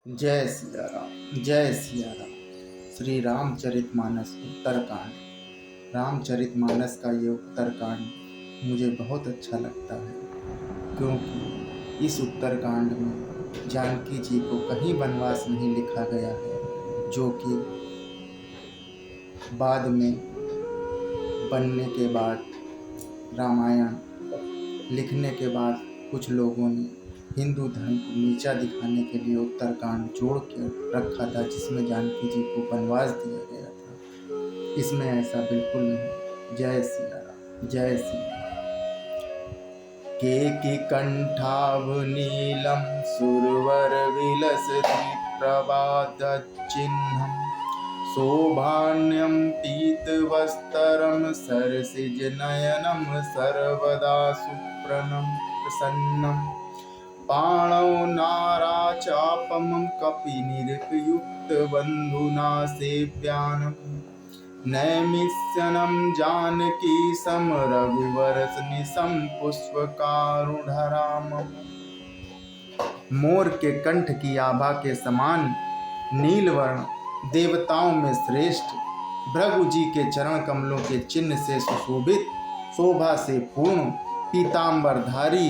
जय सिया राम, जय सिया राम। श्री रामचरितमानस उत्तरकांड। रामचरितमानस का ये उत्तरकांड मुझे बहुत अच्छा लगता है, क्योंकि इस उत्तरकांड में जानकी जी को कहीं वनवास नहीं लिखा गया है, जो कि बाद में बनने के बाद रामायण लिखने के बाद कुछ लोगों ने हिंदू धर्म को नीचा दिखाने के लिए उत्तरकांड जोड़ के रखा था, जिसमें जानकी जी को वनवास दिया गया था। इसमें ऐसा बिल्कुल नहीं। जय सिया राम, जय सिया राम। केकि कंठाभ नीलम सुरवर विलसति प्रभात चिन्हम शोभान्यं पीतवस्त्रं सरसिज नयनं सर्वदा सुप्रनं प्रसन्नं पाणौ नाराचापमं कपिनिरपयुक्तबन्धुना सेव्यानं नैमिष्यनं जानकी सम रघुवरसनिशं पुष्पकारुढरामम्। मोर के कंठ की आभा के समान नीलवर्ण, देवताओं में श्रेष्ठ, भृगु जी के चरण कमलों के चिन्ह से सुशोभित, शोभा से पूर्ण, पीतांबरधारी,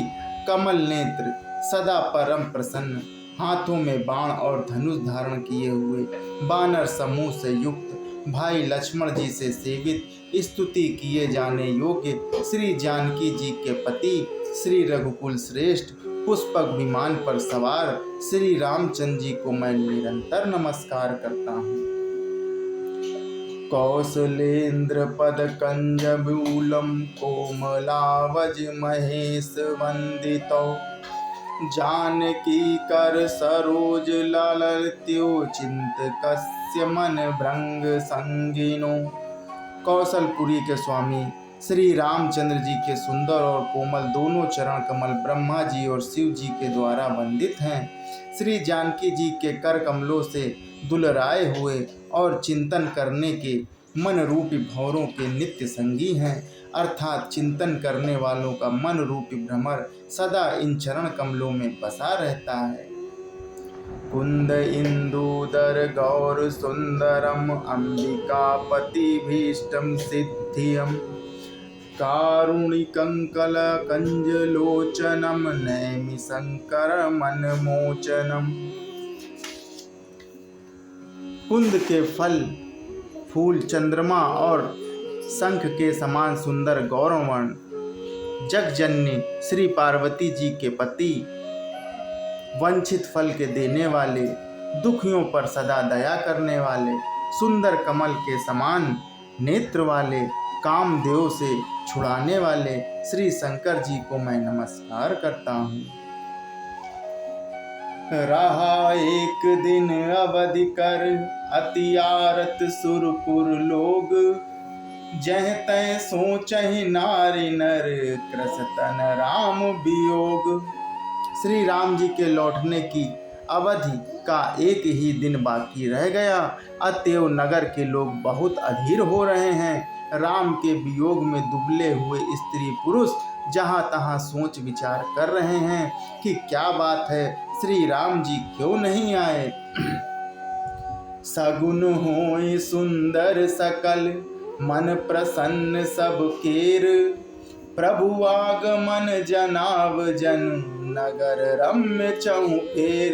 कमल नेत्र, सदा परम प्रसन्न, हाथों में बाण और धनुष धारण किए हुए, बानर समूह से युक्त, भाई लक्ष्मण जी से सेवित, स्तुति किए जाने योग्य श्री जानकी जी के पति, श्री रघुकुल श्रेष्ठ, पुष्पक विमान पर सवार श्री रामचंद्र जी को मैं निरंतर नमस्कार करता हूँ। कौशलेन्द्र पद कंजबूलम कोमलावज महेश वंदितो जानकी कर सरोज ललत्यो चिंतकस्य मन भृंग संगिनो। कौशलपुरी के स्वामी श्री रामचंद्र जी के सुंदर और कोमल दोनों चरण कमल ब्रह्मा जी और शिव जी के द्वारा वंदित हैं। श्री जानकी जी के कर कमलों से दुलराए हुए और चिंतन करने के मन रूपी भंवरों के नित्य संगी हैं, अर्थात चिंतन करने वालों का मन रूपी भ्रमर सदा इन चरण कमलों में बसा रहता है। कुंद इंदुदर गौर सुंदरम अंबिकापति भीष्टम सिद्धियम कारुणिकंकल कंजलोचनम नैमि शंकर मनमोचनम। कुंद के फल फूल चंद्रमा और शंख के समान सुंदर गौरवर्ण, जगजननी श्री पार्वती जी के पति, वंचित फल के देने वाले, दुखियों पर सदा दया करने वाले, सुंदर कमल के समान नेत्र वाले, कामदेव से छुड़ाने वाले श्री शंकर जी को मैं नमस्कार करता हूँ। रहा एक दिन अवधि कर अति आरत सुरपुर लोग जह तय सोचहि नारी नर कृसतन राम वियोग। श्री राम जी के लौटने की अवधि का एक ही दिन बाकी रह गया, अतएव नगर के लोग बहुत अधीर हो रहे हैं। राम के वियोग में दुबले हुए स्त्री पुरुष जहाँ तहाँ सोच विचार कर रहे हैं कि क्या बात है, श्री राम जी क्यों नहीं आए। सगुन होई सुंदर सकल मन प्रसन्न सब केर प्रभु आगमन जनाव जन नगर रम्य चौफेर।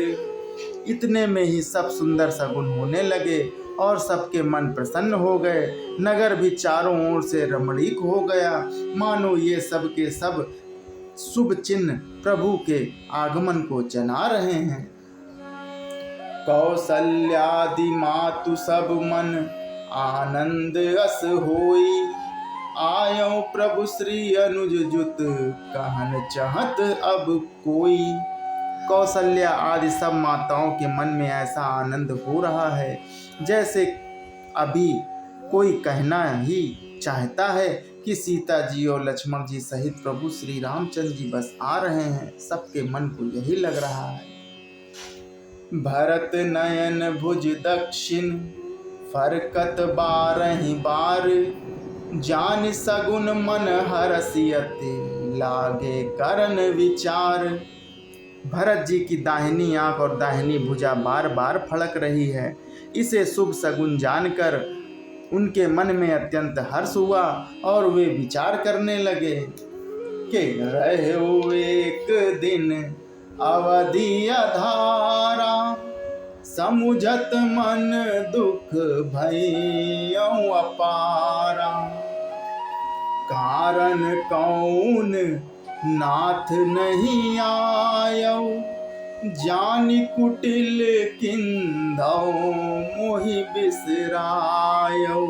इतने में ही सब सुंदर सगुन होने लगे और सबके मन प्रसन्न हो गए। नगर भी चारों ओर से रमणीक हो गया, मानो ये सब के सब शुभ चिन्ह प्रभु के आगमन को जना रहे हैं। कौसल्यादि मातु सब मन आनंद अस होई आयो प्रभु श्री अनुज जुत कहन चाहत अब कोई। कौशल्या आदि सब माताओं के मन में ऐसा आनंद हो रहा है जैसे अभी कोई कहना ही चाहता है कि सीता जी और लक्ष्मण जी सहित प्रभु श्री रामचंद्र जी बस आ रहे हैं। सबके मन को यही लग रहा है। भरत नयन भुज दक्षिण फरकत बारहि बार जान सगुन मन हरसियत लागे करन विचार। भरत जी की दाहिनी आंख और दाहिनी भुजा बार बार फड़क रही है। इसे शुभ शगुन जानकर उनके मन में अत्यंत हर्ष हुआ और वे विचार करने लगे कि रहो एक दिन अवधि अधारा, समुझत मन दुख भयउ अपारा। कारण कौन नाथ नहीं आयौ, जानि कुटिल किंधौ मोहि बिसरायौ।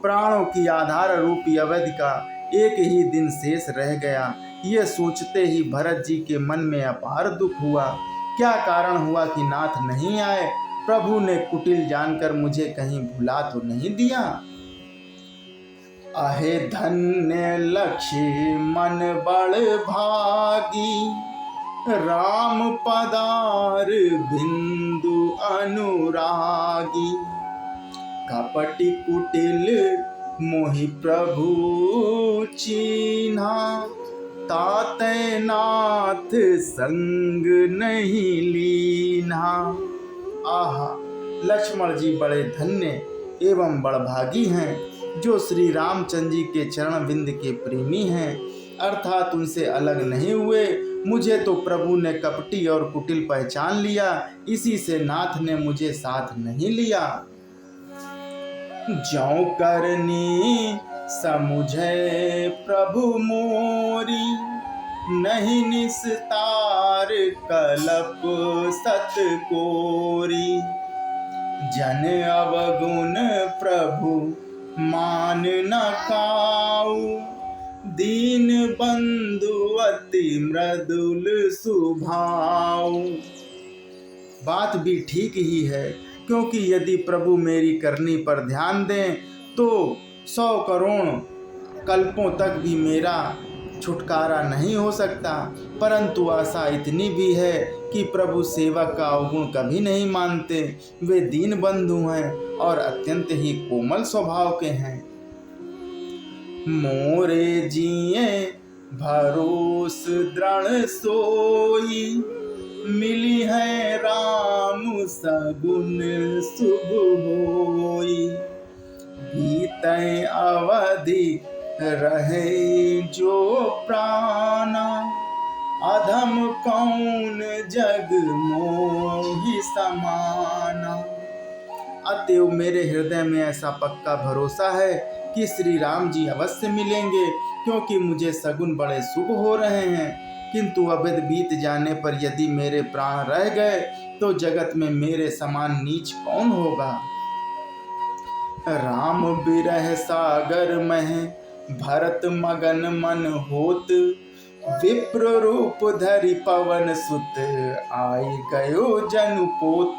प्राणों की आधार रूपी अवधि का एक ही दिन शेष रह गया। यह सोचते ही भरत जी के मन में अपार दुख हुआ। क्या कारण हुआ कि नाथ नहीं आए? प्रभु ने कुटिल जानकर मुझे कहीं भुला तो नहीं दिया? आहे धन्य लक्ष्मण बड़ भागी, राम पदार बिंदु अनुरागी। कपटी कुटिल मोहि प्रभु चीन्हा, ताते नाथ संग नहीं लीन्हा। आहा, लक्ष्मण जी बड़े धन्य एवं बड़भागी हैं जो श्री रामचंद्र जी के चरण बिंद के प्रेमी हैं, अर्थात उनसे अलग नहीं हुए। मुझे तो प्रभु ने कपटी और कुटिल पहचान लिया, इसी से नाथ ने मुझे साथ नहीं लिया। जौ करनी समुझे प्रभु मोरी, नहीं निस्तार कलप सत कोरी। जन अवगुण प्रभु मान न काऊ, दीन बंधु अति मृदुल सुभाऊ। बात भी ठीक ही है, क्योंकि यदि प्रभु मेरी करनी पर ध्यान दें तो 100 करोड़ कल्पों तक भी मेरा छुटकारा नहीं हो सकता। परंतु आशा इतनी भी है कि प्रभु सेवक का अवगुण कभी नहीं मानते। वे दीन बंधु हैं और अत्यंत ही कोमल स्वभाव के हैं। मोरे जिए भरोस दृढ़ सोई, मिली है राम सगुन शुभ होई। बीते अवधि रहे जो प्राणा, अधम कौन जग मोहि समाना। अतएव मेरे हृदय में ऐसा पक्का भरोसा है कि श्री राम जी अवश्य मिलेंगे, क्योंकि मुझे सगुन बड़े शुभ हो रहे हैं। किंतु अवधि बीत जाने पर यदि मेरे प्राण रह गए तो जगत में मेरे समान नीच कौन होगा। राम बिरह सागर में भरत मगन मन होत, विप्र रूप धरि पवन सुत आई गयो जनुपोत।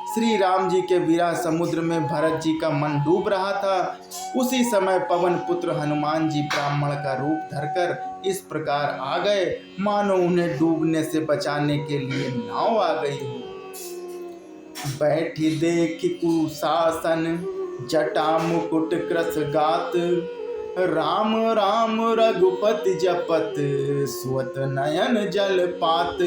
श्री राम जी के विरह समुद्र में भरत जी का मन डूब रहा था। उसी समय पवन पुत्र हनुमान जी ब्राह्मण का रूप धरकर इस प्रकार आ गए मानो उन्हें डूबने से बचाने के लिए नाव आ गई हो। बैठी देखि कुशासन जटा मुकुट कृस गात, राम राम रघुपति जपत सुअत नयन जलपात।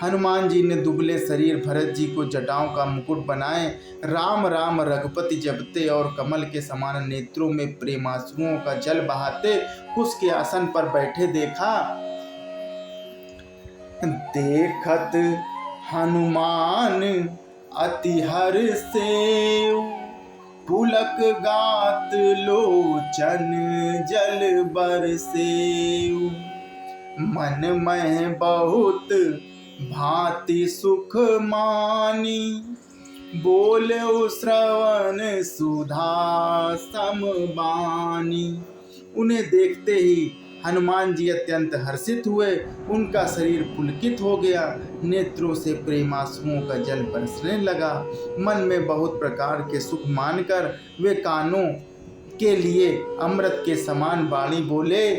हनुमान जी ने दुबले शरीर भरत जी को जटाओं का मुकुट बनाए राम राम रघुपति जपते और कमल के समान नेत्रों में प्रेमाश्रुओं का जल बहाते उसके आसन पर बैठे देखा। देखत हनुमान अति हर्षेउ, पुलक गात लोचन जल बरसेउ। मन में बहुत भांति सुख मानी, बोले श्रवण सुधा समबानी। उन्हें देखते ही हनुमान जी अत्यंत हर्षित हुए। उनका शरीर पुलकित हो गया, नेत्रों से प्रेमाश्रुओं का जल बरसने लगा। मन में बहुत प्रकार के सुख मानकर वे कानों के लिए अमृत के समान वाणी बोले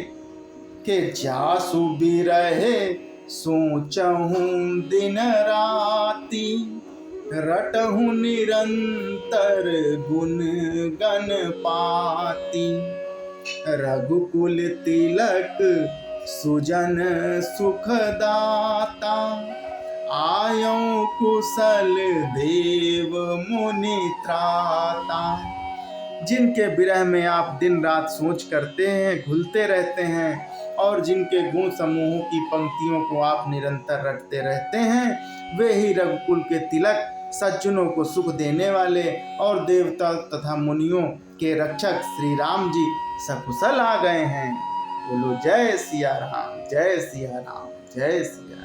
कि जासु बिरहे सोचहूँ दिन राती, रटहूँ निरंतर गुण गण पाती। रघुकुल तिलक सुजन सुखदाता, आयो कुशल देव मुनि त्राता। जिनके विरह में आप दिन रात सोच करते हैं, घुलते रहते हैं, और जिनके गुण समूहों की पंक्तियों को आप निरंतर रटते रहते हैं, वे ही रघुकुल के तिलक, सज्जनों को सुख देने वाले और देवता तथा मुनियों के रक्षक श्री राम जी सकुशल आ गए हैं। बोलो जय सिया राम, जय सिया राम, जय सिया।